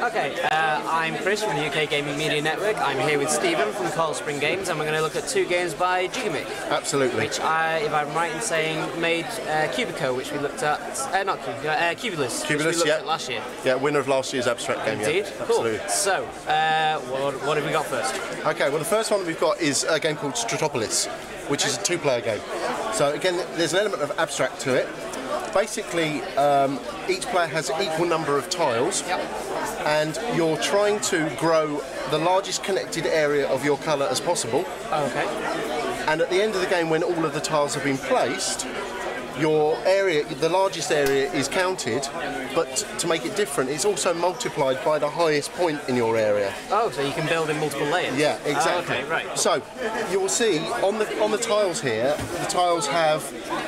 Okay, I'm Chris from the UK Gaming Media Network. I'm here with Stephen from Cold Spring Games, and we're going to look at two games by Gigamic. Absolutely. Which, if I'm right in saying, made Cubico, which we looked at, not Cubico, Cubulus, which we looked at last year. Yeah, winner of last year's abstract game. Indeed. Yeah. Cool. Absolutely. So, what have we got first? Okay, well the first one we've got is a game called Stratopolis, which is a two-player game. So again, there's an element of abstract to it. Basically, each player has an equal number of tiles, and you're trying to grow the largest connected area of your colour as possible. Okay. And at the end of the game, when all of the tiles have been placed, your area, the largest area, is counted, but to make it different, it's also multiplied by the highest point in your area. Oh, so you can build in multiple layers? Yeah, exactly. Okay, right. So, you will see on the tiles here, the tiles have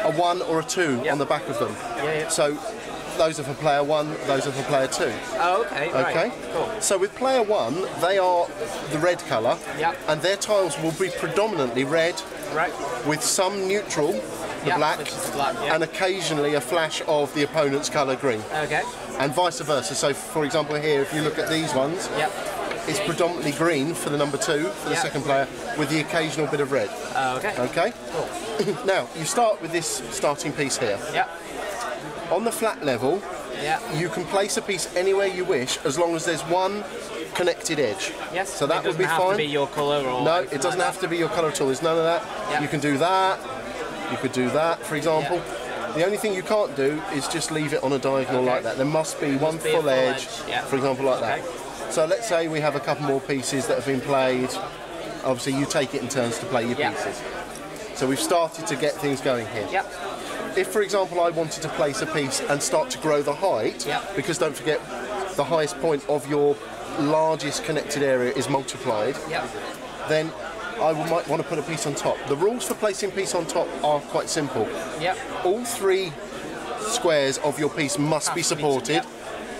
a 1 or a 2 on the back of them. Yeah. So, those are for player 1, those are for player 2. Oh, okay, right. Okay? Cool. So with player 1, they are the red colour, and their tiles will be predominantly red, with some neutral, the black, and occasionally a flash of the opponent's colour green. Okay. And vice versa. So for example here, if you look at these ones, it's predominantly green for the number 2, for the second player, with the occasional bit of red. Okay. Okay? Cool. Now, you start with this starting piece here. On the flat level, you can place a piece anywhere you wish, as long as there's one connected edge. Yes. So that would be fine. It doesn't have to be your colour or... No, it doesn't have to be your colour at all. There's none of that. You can do that. You could do that, for example. The only thing you can't do is just leave it on a diagonal like that. There must be one full edge, for example, like that. So let's say we have a couple more pieces that have been played. Obviously, you take it in turns to play your pieces. So we've started to get things going here. If, for example, I wanted to place a piece and start to grow the height, because don't forget, the highest point of your largest connected area is multiplied, then I might want to put a piece on top. The rules for placing a piece on top are quite simple. All 3 squares of your piece must be supported,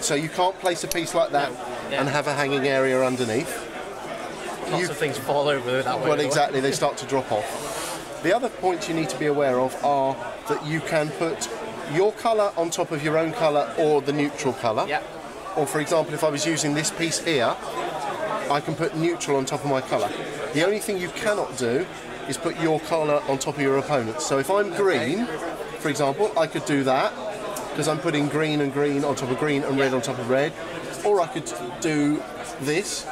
so you can't place a piece like that and have a hanging area underneath. Lots of things fall over that way. Well, exactly, they start to drop off. The other points you need to be aware of are that you can put your colour on top of your own colour or the neutral colour. Or for example, if I was using this piece here, I can put neutral on top of my colour. The only thing you cannot do is put your colour on top of your opponent's. So if I'm green, for example, I could do that, because I'm putting green and green on top of green and red on top of red. Or I could do this,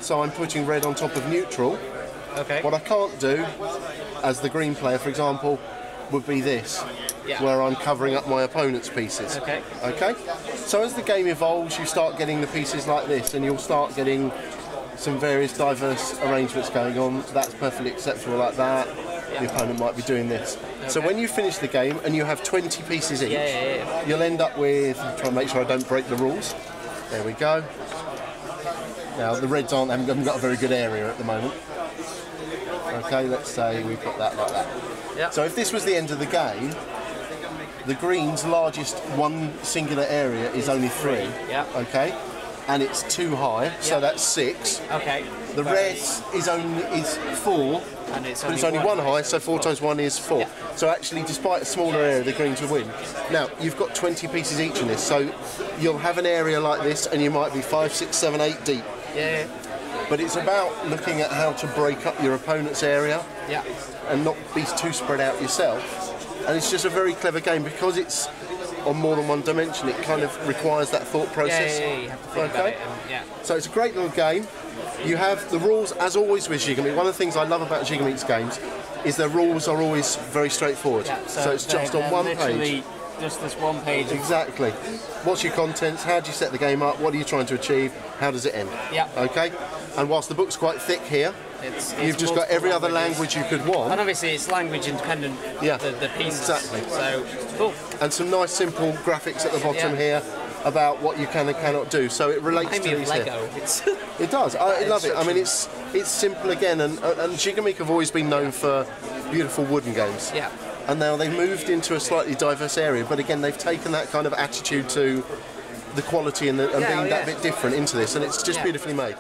so I'm putting red on top of neutral. What I can't do, as the green player, for example, would be this, where I'm covering up my opponent's pieces. Okay? So as the game evolves, you start getting the pieces like this, and you'll start getting some various diverse arrangements going on. That's perfectly acceptable like that. The opponent might be doing this. So when you finish the game and you have 20 pieces each, you'll end up with, try and make sure I don't break the rules. There we go. Now the reds haven't got a very good area at the moment. Okay, let's say we've got that like that. So if this was the end of the game, the green's largest one singular area is only 3. Okay, and it's 2 high, so that's 6. The red's is 4, but it's only 1 high, so 4 times 1 is 4. So actually, despite a smaller area, the greens will win. Now, you've got 20 pieces each in this, so you'll have an area like this, and you might be 5, 6, 7, 8 deep. But it's about looking at how to break up your opponent's area and not be too spread out yourself. And it's just a very clever game because it's on more than one dimension. It kind of requires that thought process. You have to think about it. So it's a great little game. You have the rules, as always with Gigamic. One of the things I love about Gigamic's games is their rules are always very straightforward. So it's just on one page. Just this one page. Exactly. What's your contents? How do you set the game up? What are you trying to achieve? How does it end? Okay. And whilst the book's quite thick here, you've just got every other language you could want. And obviously it's language independent, the pieces. Exactly. So, cool. And some nice simple graphics at the bottom here about what you can and cannot do. So it relates to these Lego. It does. I love it. I mean, it's simple again, and Gigamic have always been known for beautiful wooden games. And now they've moved into a slightly diverse area, but again, they've taken that kind of attitude to the quality and being that bit different into this, and it's just beautifully made.